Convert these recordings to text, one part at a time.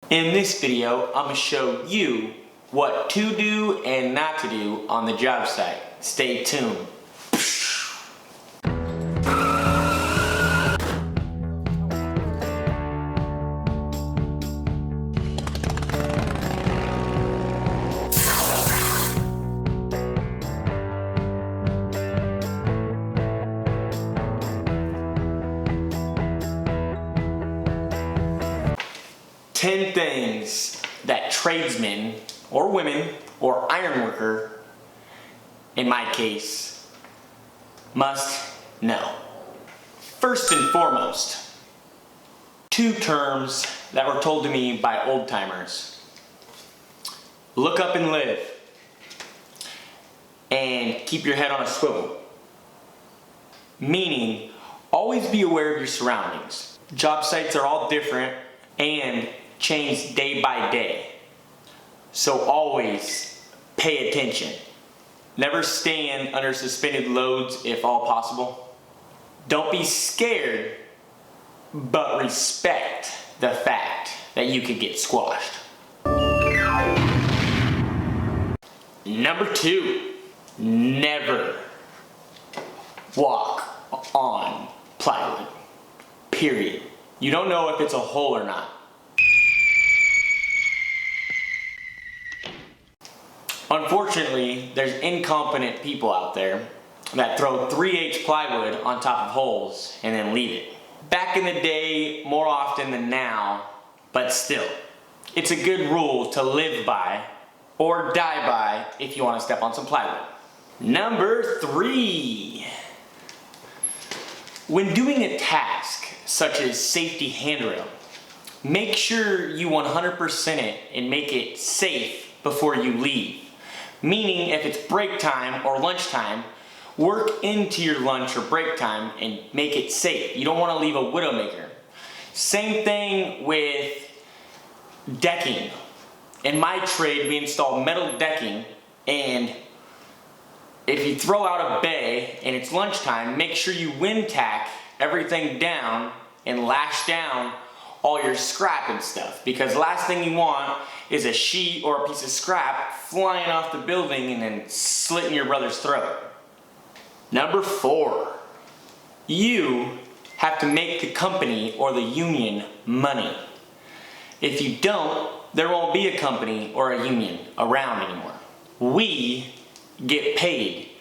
In this video, I'm going to show you what to do and not to do on the job site. Stay tuned. 10 things that tradesmen or women or ironworker, in my case, must know. First and foremost, two terms that were told to me by old timers. Look up and live, and keep your head on a swivel. Meaning, always be aware of your surroundings. Job sites are all different and change day by day. So always pay attention. Never stand under suspended loads if all possible. Don't be scared, but respect the fact that you could get squashed. Number 2, never walk on plywood. Period. You don't know if it's a hole or not. Unfortunately, there's incompetent people out there that throw 3/8 plywood on top of holes and then leave it. Back in the day, more often than now, but still, it's a good rule to live by or die by if you want to step on some plywood. Number 3. When doing a task such as safety handrail, make sure you 100% it and make it safe before you leave. Meaning, if it's break time or lunch time, work into your lunch or break time and make it safe. You don't want to leave a widowmaker. Same thing with decking. In my trade, we install metal decking, and if you throw out a bay and it's lunchtime, make sure you wind tack everything down and lash down all your scrap and stuff, because last thing you want is a sheet or a piece of scrap flying off the building and then slitting your brother's throat. Number 4, you have to make the company or the union money. If you don't, there won't be a company or a union around anymore. We get paid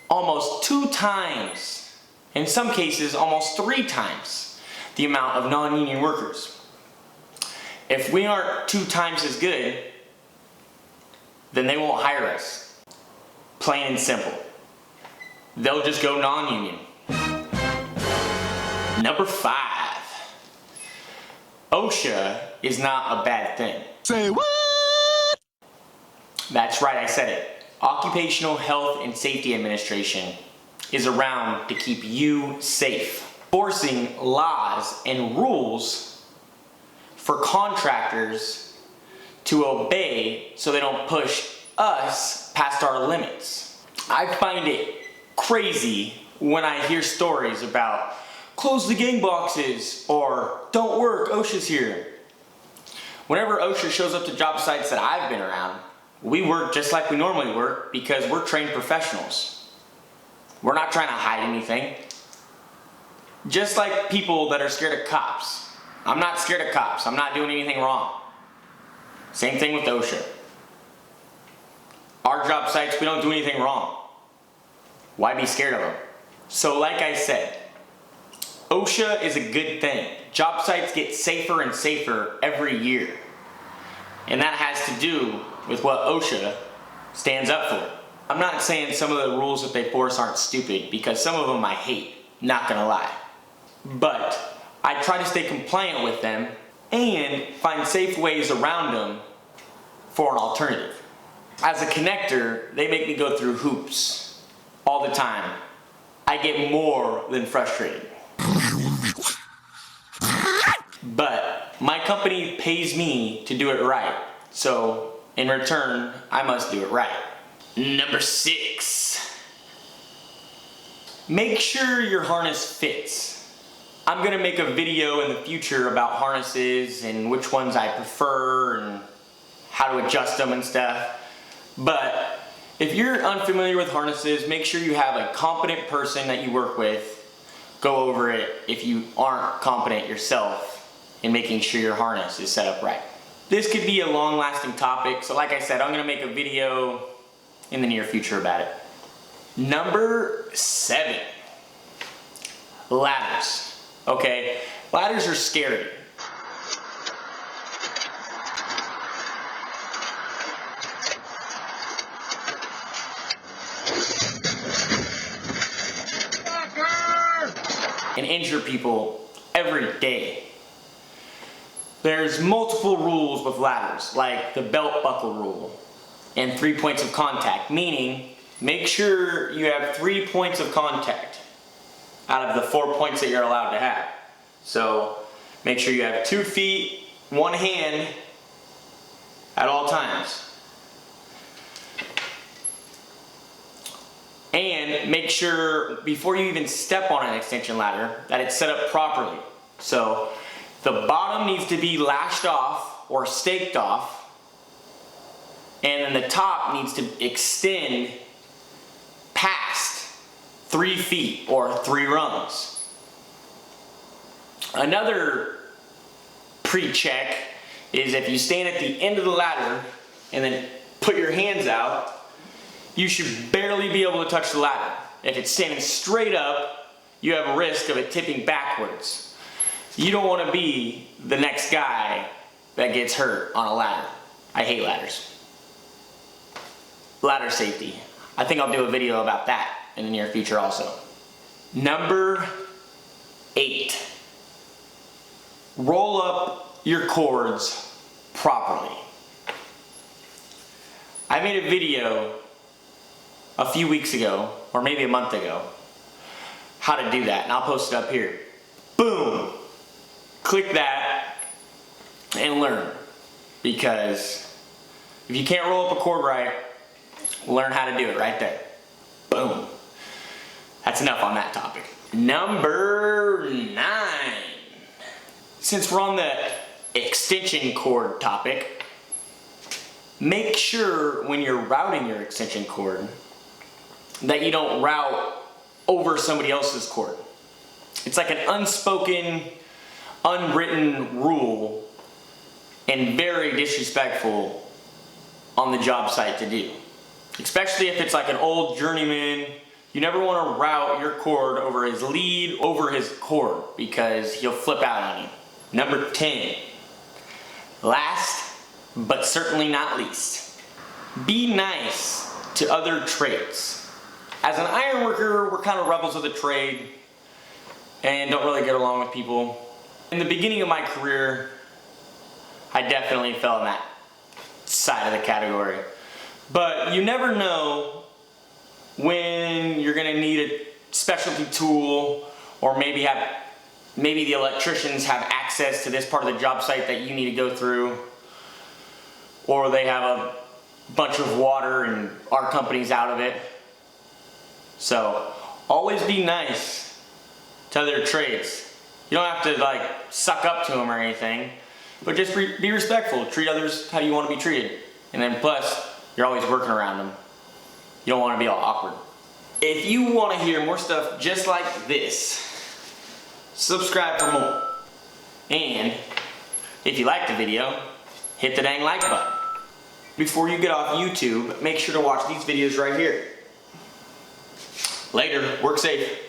almost 2 times, in some cases almost 3 times, the amount of non-union workers. If we aren't 2 times as good, then they won't hire us. Plain and simple. They'll just go non-union. Number 5. OSHA is not a bad thing. Say what? That's right, I said it. Occupational Health and Safety Administration is around to keep you safe. Forcing laws and rules for contractors to obey so they don't push us past our limits. I find it crazy when I hear stories about close the gang boxes or don't work, OSHA's here. Whenever OSHA shows up to job sites that I've been around, we work just like we normally work because we're trained professionals. We're not trying to hide anything. Just like people that are scared of cops. I'm not scared of cops. I'm not doing anything wrong. Same thing with OSHA. Our job sites, we don't do anything wrong. Why be scared of them? So like I said, OSHA is a good thing. Job sites get safer and safer every year. And that has to do with what OSHA stands up for. I'm not saying some of the rules that they force aren't stupid, because some of them I hate, not gonna lie. But I try to stay compliant with them and find safe ways around them for an alternative. As a connector, they make me go through hoops all the time. I get more than frustrated. But my company pays me to do it right, so in return, I must do it right. Number 6. Make sure your harness fits. I'm gonna make a video in the future about harnesses and which ones I prefer and how to adjust them and stuff. But if you're unfamiliar with harnesses, make sure you have a competent person that you work with go over it if you aren't competent yourself in making sure your harness is set up right. This could be a long-lasting topic, so like I said, I'm gonna make a video in the near future about it. Number 7, ladders. Okay, ladders are scary. And injure people every day. There's multiple rules with ladders, like the belt buckle rule and 3 points of contact, meaning make sure you have 3 points of contact out of the 4 points that you're allowed to have. So make sure you have 2 feet, 1 hand at all times. And make sure before you even step on an extension ladder that it's set up properly. So the bottom needs to be lashed off or staked off, and then the top needs to extend past 3 feet or 3 rungs. Another pre-check is if you stand at the end of the ladder and then put your hands out, you should barely be able to touch the ladder. If it's standing straight up, you have a risk of it tipping backwards. You don't want to be the next guy that gets hurt on a ladder. I hate ladders. Ladder safety. I think I'll do a video about that in the near future also. Number 8. Roll up your cords properly. I made a video a few weeks ago, or maybe a month ago, how to do that, and I'll post it up here. Boom! Click that and learn, because if you can't roll up a cord right, learn how to do it right there. Boom. That's enough on that topic. Number 9. Since we're on the extension cord topic, make sure when you're routing your extension cord that you don't route over somebody else's cord. It's like an unspoken, unwritten rule and very disrespectful on the job site to do. Especially if it's like an old journeyman. You never want to route your cord over his lead, over his cord, because he'll flip out on you. Number 10. Last, but certainly not least. Be nice to other trades. As an ironworker, we're kind of rebels of the trade and don't really get along with people. In the beginning of my career, I definitely fell in that side of the category. But you never know when you're gonna need a specialty tool, or maybe the electricians have access to this part of the job site that you need to go through, or they have a bunch of water and our company's out of it. So always be nice to other trades. You don't have to like suck up to them or anything, but just be respectful. Treat others how you want to be treated. And then plus, you're always working around them. You don't want to be all awkward. If you want to hear more stuff just like this, subscribe for more. And if you liked the video, hit the dang like button. Before you get off YouTube, make sure to watch these videos right here. Later, work safe.